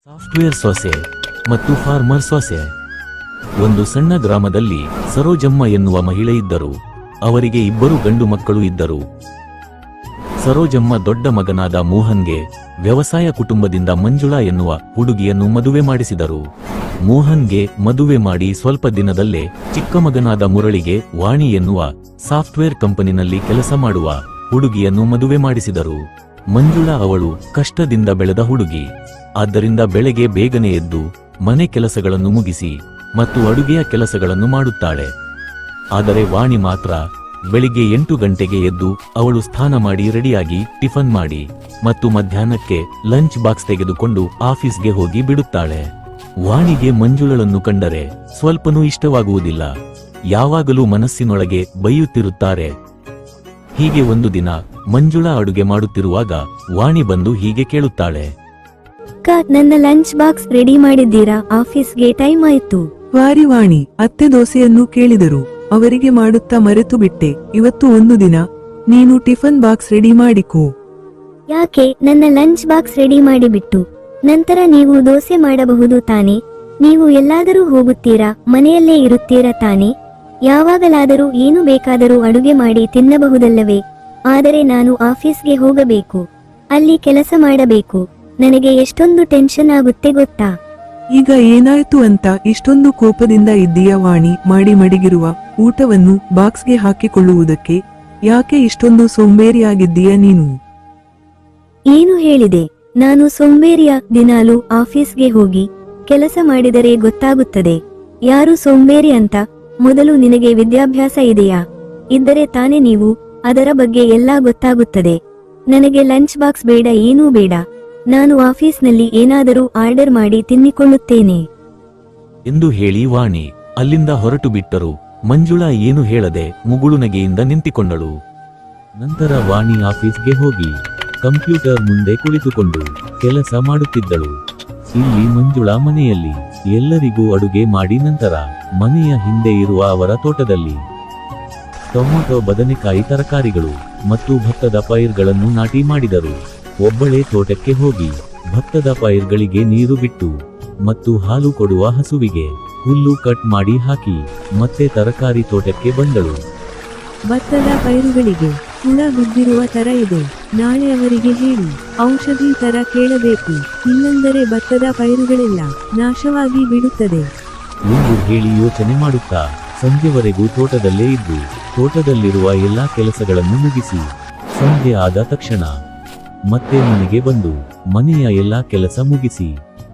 Software ಸೊಸೆ ಮತ್ತು farmer ಸೊಸೆ. ಒಂದು ಸಣ್ಣ ಗ್ರಾಮದಲ್ಲಿ ಸರೋಜಮ್ಮ ಎನ್ನುವ ಮಹಿಳೆ ಇದ್ದರು. ಅವರಿಗೆ ಇಬ್ಬರು ಗಂಡು ಮಕ್ಕಳು ಇದ್ದರು. ಸರೋಜಮ್ಮ ದೊಡ್ಡ ಮಗನಾದ ಮೋಹನ್ಗೆ ವ್ಯವಸಾಯ ಕುಟುಂಬದಿಂದ ಮಂಜುಳಾ ಎನ್ನುವ ಹುಡುಗಿಯನ್ನು ಮದುವೆ ಮಾಡಿಸಿದರು. ಮೋಹನ್ಗೆ ಮದುವೆ ಮಾಡಿ ಸ್ವಲ್ಪ ದಿನದಲ್ಲೇ ಚಿಕ್ಕ ಮಗನಾದ ಮುರಳಿಗೆ ವಾಣಿ ಎನ್ನುವ ಸಾಫ್ಟ್ವೇರ್ ಕಂಪನಿನಲ್ಲಿ ಕೆಲಸ ಮಾಡುವ ಹುಡುಗಿಯನ್ನು ಮದುವೆ ಮಾಡಿಸಿದರು. ಮಂಜುಳಾ ಅವಳು ಕಷ್ಟದಿಂದ ಬೆಳೆದ ಹುಡುಗಿ. ಆದ್ದರಿಂದ ಬೆಳಗ್ಗೆ ಬೇಗನೆ ಎದ್ದು ಮನೆ ಕೆಲಸಗಳನ್ನು ಮುಗಿಸಿ ಮತ್ತು ಅಡುಗೆಯ ಕೆಲಸಗಳನ್ನು ಮಾಡುತ್ತಾಳೆ. ಆದರೆ ವಾಣಿ ಮಾತ್ರ ಬೆಳಿಗ್ಗೆ 8 ಗಂಟೆಗೆ ಎದ್ದು ಅವಳು ಸ್ನಾನ ಮಾಡಿ ರೆಡಿಯಾಗಿ ಟಿಫನ್ ಮಾಡಿ ಮತ್ತು ಮಧ್ಯಾಹ್ನಕ್ಕೆ ಲಂಚ್ ಬಾಕ್ಸ್ ತೆಗೆದುಕೊಂಡು ಆಫೀಸ್ಗೆ ಹೋಗಿ ಬಿಡುತ್ತಾಳೆ. ವಾಣಿಗೆ ಮಂಜುಳಳನ್ನು ಕಂಡರೆ ಸ್ವಲ್ಪನೂ ಇಷ್ಟವಾಗುವುದಿಲ್ಲ. ಯಾವಾಗಲೂ ಮನಸ್ಸಿನೊಳಗೆ ಬೈಯುತ್ತಿರುತ್ತಾರೆ. ಹೀಗೆ ಒಂದು ದಿನ ಮಂಜುಳಾ ಅಡುಗೆ ಮಾಡುತ್ತಿರುವಾಗ ವಾಣಿ ಬಂದು ಹೀಗೆ ಕೇಳುತ್ತಾಳೆ. ಅಕ್ಕ, ನನ್ನ ಲಂಚ್ ಬಾಕ್ಸ್ ರೆಡಿ ಮಾಡಿದ್ದೀರಾ? ಆಫೀಸ್ಗೆ ಟೈಮ್ ಆಯ್ತು. ವಾಣಿ ಅತ್ತೆ ದೋಸೆಯನ್ನು ಕೇಳಿದರು. ಅವರಿಗೆ ಮಾಡುತ್ತಾ ಮರೆತು ಬಿಟ್ಟೆ. ಇವತ್ತು ಒಂದು ದಿನ ನೀನು ಟಿಫನ್ ಬಾಕ್ಸ್ ರೆಡಿ ಮಾಡಿಕೋ. ಯಾಕೆ? ನನ್ನ ಲಂಚ್ ಬಾಕ್ಸ್ ರೆಡಿ ಮಾಡಿಬಿಟ್ಟು ನಂತರ ನೀವು ದೋಸೆ ಮಾಡಬಹುದು ತಾನೆ? ನೀವು ಎಲ್ಲಾದರೂ ಹೋಗುತ್ತೀರಾ? ಮನೆಯಲ್ಲೇ ಇರುತ್ತೀರಾ ತಾನೆ? ಯಾವಾಗಲಾದರೂ ಏನು ಬೇಕಾದರೂ ಅಡುಗೆ ಮಾಡಿ ತಿನ್ನಬಹುದಲ್ಲವೇ? ಆದರೆ ನಾನು ಆಫೀಸ್ಗೆ ಹೋಗಬೇಕು, ಅಲ್ಲಿ ಕೆಲಸ ಮಾಡಬೇಕು. ನನಗೆ ಎಷ್ಟೊಂದು ಟೆನ್ಷನ್ ಆಗುತ್ತೆ ಗೊತ್ತಾ? ಈಗ ಏನಾಯ್ತು ಅಂತ ಇಷ್ಟೊಂದು ಕೋಪದಿಂದ ಇದ್ದೀಯಾ ವಾಣಿ? ಮಾಡಿ ಮಡಗಿರುವ ಊಟವನ್ನು ಬಾಕ್ಸ್ಗೆ ಹಾಕಿಕೊಳ್ಳುವುದಕ್ಕೆ ಯಾಕೆ ಇಷ್ಟೊಂದು ಸೋಂಬೇರಿಯಾಗಿದ್ದೀಯ ನೀನು? ಏನು ಹೇಳಿದೆ? ನಾನು ಸೋಂಬೇರಿಯ? ದಿನಾಲು ಆಫೀಸ್ಗೆ ಹೋಗಿ ಕೆಲಸ ಮಾಡಿದರೆ ಗೊತ್ತಾಗುತ್ತದೆ ಯಾರು ಸೋಂಬೇರಿ ಅಂತ. ಮೊದಲು ನಿನಗೆ ವಿದ್ಯಾಭ್ಯಾಸ ಇದೆಯಾ? ಇದ್ದರೆ ತಾನೇ ನೀವು ಅದರ ಬಗ್ಗೆ ಎಲ್ಲ ಗೊತ್ತಾಗುತ್ತದೆ. ನನಗೆ ಲಂಚ್ ಬಾಕ್ಸ್ ಬೇಡ, ಏನೂ ಬೇಡ. ನಾನು ಆಫೀಸ್ನಲ್ಲಿ ಏನಾದರೂ ಆರ್ಡರ್ ಮಾಡಿ ತಿನ್ನಿಕೊಳ್ಳುತ್ತೇನೆ ಎಂದು ಹೇಳಿ ವಾಣಿ ಅಲ್ಲಿಂದ ಹೊರಟು ಬಿಟ್ಟರು. ಮಂಜುಳಾ ಏನು ಹೇಳದೆ ಮುಗುಳುನಗೆಯಿಂದ ನಿಂತಿಕೊಂಡಳು. ನಂತರ ವಾಣಿ ಆಫೀಸ್ಗೆ ಹೋಗಿ ಕಂಪ್ಯೂಟರ್ ಮುಂದೆ ಕುಳಿತುಕೊಂಡು ಕೆಲಸ ಮಾಡುತ್ತಿದ್ದಳು. ಇಲ್ಲಿ ಮಂಜುಳಾ ಮನೆಯಲ್ಲಿ ಎಲ್ಲರಿಗೂ ಅಡುಗೆ ಮಾಡಿ ನಂತರ ಮನೆಯ ಹಿಂದೆ ಇರುವ ಅವರ ತೋಟದಲ್ಲಿ ಟೊಮೊಟೊ, ಬದನೆಕಾಯಿ, ತರಕಾರಿಗಳು ಮತ್ತು ಭತ್ತದ ಪೈರ್ಗಳನ್ನು ನಾಟಿ ಮಾಡಿದರು. ಒಬ್ಬಳೇ ತೋಟಕ್ಕೆ ಹೋಗಿ ಭತ್ತದ ಪೈರ್ಗಳಿಗೆ ನೀರು ಬಿಟ್ಟು ಮತ್ತು ಹಾಲು ಕೊಡುವ ಹಸುವಿಗೆ ಹುಲ್ಲು ಕಟ್ ಮಾಡಿ ಹಾಕಿ ಮತ್ತೆ ತರಕಾರಿ ತೋಟಕ್ಕೆ ಬಂದಳು. ಭತ್ತದ ಪೈರುಗಳಿಗೆ ಹುಳ ಬಿದ್ದಿರುವ ತರ ಇದೆ. ನಾಳೆ ಅವರಿಗೆ ಹೇಳಿ ಔಷಧಿ ತರ ಕೇಳಬೇಕು, ಇಲ್ಲಂದರೆ ಭತ್ತದ ಪೈರುಗಳೆಲ್ಲ ನಾಶವಾಗಿ ಬಿಡುತ್ತದೆ ಎಂದು ಹೇಳಿ ಯೋಚನೆ ಮಾಡುತ್ತಾ ಸಂಜೆವರೆಗೂ ತೋಟದಲ್ಲೇ ಇದ್ದು ತೋಟದಲ್ಲಿರುವ ಎಲ್ಲಾ ಕೆಲಸಗಳನ್ನು ಮುಗಿಸಿ ಸಂಜೆ ಆದ ತಕ್ಷಣ ಮತ್ತೆ ಮನೆಗೆ ಬಂದು ಮನೆಯ ಎಲ್ಲಾ ಕೆಲಸ ಮುಗಿಸಿ